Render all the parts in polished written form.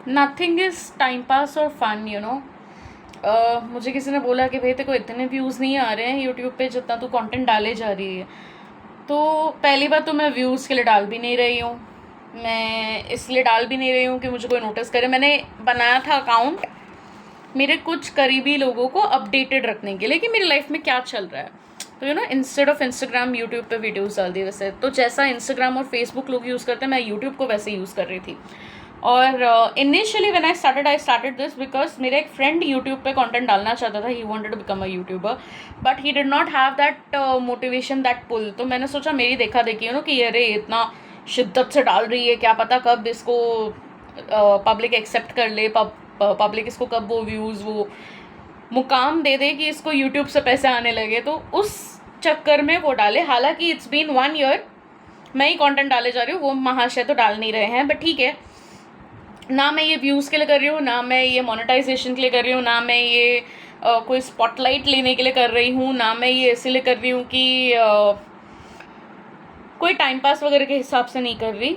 Nothing is time pass और fun, you know. मुझे किसी ने बोला कि भाई तेरे को इतने व्यूज़ नहीं आ रहे हैं यूट्यूब पे जितना तू कंटेंट डाले जा रही है। तो पहली बात तो मैं व्यूज़ के लिए डाल भी नहीं रही हूँ, मैं इसलिए डाल भी नहीं रही हूँ कि मुझे कोई नोटिस करे। मैंने बनाया था अकाउंट मेरे कुछ करीबी लोगों को अपडेटेड रखने के लिए कि मेरी लाइफ में क्या चल रहा है। तो you know, instead of Instagram YouTube पे वीडियोस डाल दी। वैसे तो जैसा इंस्टाग्राम और फेसबुक लोग यूज़ करते हैं, मैं यूट्यूब को वैसे यूज़ कर रही थी। और initially when I started this because मेरा एक फ्रेंड यूट्यूब पे कंटेंट डालना चाहता था, he wanted to become a YouTuber, but he did not have that motivation, that pull. तो मैंने सोचा मेरी देखा देखी ना कि अरे इतना शिद्दत से डाल रही है, क्या पता कब इसको पब्लिक एक्सेप्ट कर ले, पब्लिक इसको कब वो व्यूज़ वो मुकाम दे दे कि इसको यूट्यूब से पैसे आने लगे। तो उस चक्कर में वो डाले। हालांकि इट्स बीन 1 ईयर मैं ही कंटेंट डाले जा रही हूँ, वो महाशय तो डाल नहीं रहे हैं, बट ठीक है ना। मैं ये व्यूज़ के लिए कर रही हूँ, ना मैं ये मोनेटाइजेशन के लिए कर रही हूँ, ना मैं ये कोई स्पॉटलाइट लेने के लिए कर रही हूँ, ना मैं ये इसीलिए कर रही हूँ कि कोई टाइम पास वगैरह के हिसाब से नहीं कर रही।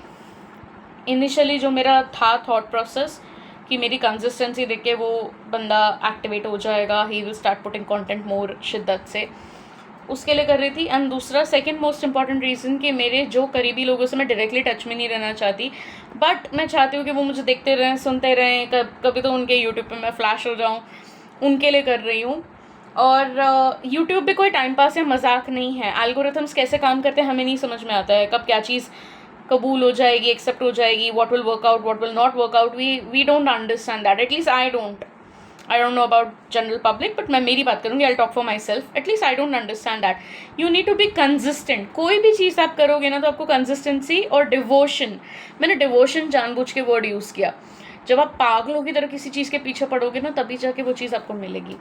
इनिशियली जो मेरा था थॉट प्रोसेस कि मेरी कंसिस्टेंसी देख के वो बंदा एक्टिवेट हो जाएगा, he will start putting content मोर शिद्दत से, उसके लिए कर रही थी। एंड दूसरा सेकंड मोस्ट इंपॉर्टेंट रीज़न कि मेरे जो करीबी लोगों से मैं डायरेक्टली टच में नहीं रहना चाहती, बट मैं चाहती हूँ कि वो मुझे देखते रहें, सुनते रहें, कभी तो उनके यूट्यूब पे मैं फ्लैश हो जाऊँ, उनके लिए कर रही हूँ। और यूट्यूब पे कोई टाइम पास या मजाक नहीं है। एल्गोरिथम्स कैसे काम करते हैं हमें नहीं समझ में आता है, कब क्या चीज़ कबूल हो जाएगी, एक्सेप्ट हो जाएगी, what will work out, what will not work out, we don't understand that. At least I don't know about general public, but मैं मेरी बात करूँगी, I talk for myself. At least I don't understand that. You need to be consistent. कोई भी चीज़ आप करोगे ना तो आपको कंसिस्टेंसी और डिवोशन, मैंने डिवोशन जानबूझ के वर्ड यूज़ किया। जब आप पागलों की तरह किसी चीज़ के पीछे पड़ोगे ना तभी जाके वो चीज़ आपको मिलेगी।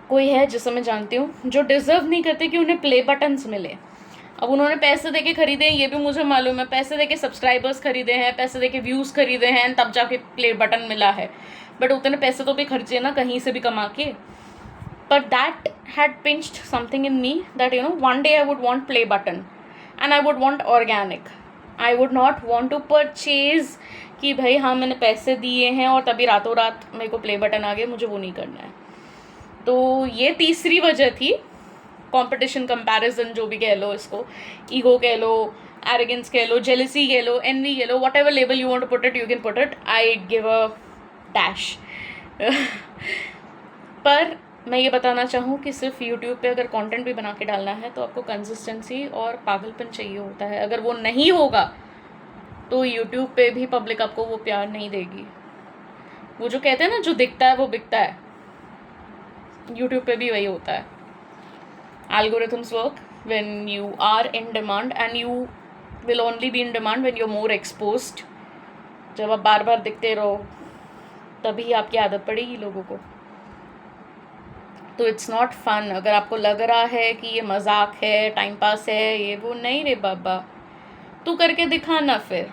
कोई है जिसे मैं जानती हूँ जो डिज़र्व नहीं करते कि उन्हें प्ले बटन्स मिले। अब उन्होंने पैसे देके खरीदे हैं, ये भी मुझे मालूम है, पैसे देके सब्सक्राइबर्स खरीदे हैं, पैसे देके व्यूज़ खरीदे हैं, तब जाके प्ले बटन मिला है। बट उतने पैसे तो भी खर्चे ना कहीं से भी कमा के। But that had pinched something in me that you know one day I would want play button and I would want organic. I would not want to purchase कि भाई हाँ मैंने पैसे दिए हैं और तभी रातों रात मेरे को प्ले बटन आ गए, मुझे वो नहीं करना है। तो ये तीसरी वजह थी। कंपटीशन, कंपैरिजन, जो भी कह लो इसको, ईगो कह लो, एरोगेंस कह लो, जेलसी कह लो, एनवी कह लो, whatever label you want to put it, you can put it, I give a dash. पर मैं ये बताना चाहूँ कि सिर्फ यूट्यूब पे अगर कंटेंट भी बना के डालना है तो आपको कंसिस्टेंसी और पागलपन चाहिए होता है। अगर वो नहीं होगा तो यूट्यूब पे भी पब्लिक आपको वो प्यार नहीं देगी। वो जो कहते हैं ना, जो दिखता है वो बिकता है, यूट्यूब पे भी वही होता है। Algorithms work when you are in demand and you will only be in demand when you're more exposed. जब आप बार बार दिखते रहो तभी आपकी आदत पड़ेगी लोगों को। तो इट्स नॉट फन। अगर आपको लग रहा है कि ये मजाक है, टाइम पास है, ये वो, नहीं रे बाबा, तू करके दिखा ना फिर।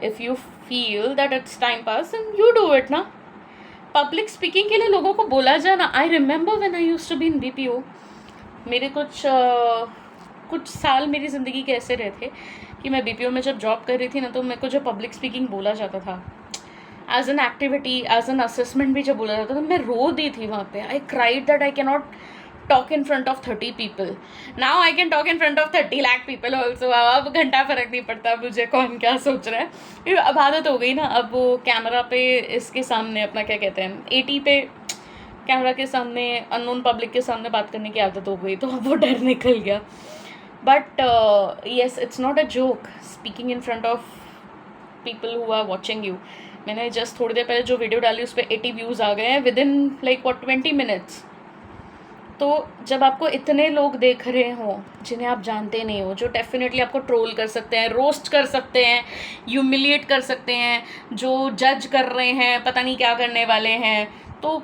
If you feel that it's time pass and you do it ना। पब्लिक स्पीकिंग के लिए लोगों को बोला जाना। I remember when I used to be in BPO, मेरे कुछ साल मेरी ज़िंदगी के ऐसे रहे थे कि मैं BPO में जब जॉब कर रही थी ना तो मेरे को जब पब्लिक स्पीकिंग बोला जाता था as an activity, as an assessment भी जब बोला जाता था, मैं रो दी थी वहाँ पे। I cried that I can not talk in front of 30 people. Now I can talk in front of 30 lakh people also. अब घंटा फ़र्क नहीं पड़ता मुझे कौन क्या सोच रहा है, अब आदत हो गई ना। अब वो कैमरा पे इसके सामने अपना क्या कहते हैं, 80 पे कैमरा के सामने अननोन पब्लिक के सामने बात करने की आदत हो गई, तो अब वो डर निकल गया। But yes, it's not a joke speaking in front of people who are watching you. मैंने जस्ट थोड़ी देर पहले जो वीडियो डाली उस पर 80 व्यूज़ आ गए हैं विद इन लाइक 20 minutes। तो जब आपको इतने लोग देख रहे हों जिन्हें आप जानते नहीं हो, जो डेफिनेटली आपको ट्रोल कर सकते हैं, रोस्ट कर सकते हैं, ह्यूमिलिएट कर सकते हैं, जो जज कर रहे हैं, पता नहीं क्या करने वाले हैं, तो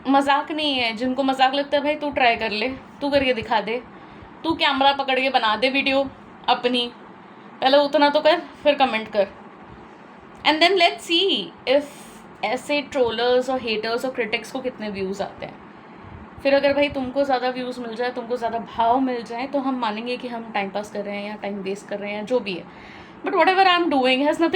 मजाक नहीं है। जिनको मजाक लगता है भाई तू ट्राई कर ले, तू करके दिखा दे, तू कैमरा पकड़ के बना दे वीडियो अपनी, पहले उतना तो कर, फिर कमेंट कर, and then let's see if ऐसे ट्रोलर्स और हेटर्स और क्रिटिक्स को कितने व्यूज़ आते हैं। फिर अगर भाई तुमको ज़्यादा व्यूज़ मिल जाए, तुमको ज़्यादा भाव मिल जाए, तो हम मानेंगे कि हम टाइम पास कर रहे हैं या टाइम वेस्ट कर रहे हैं, जो भी है। But what ever I am doing has nothing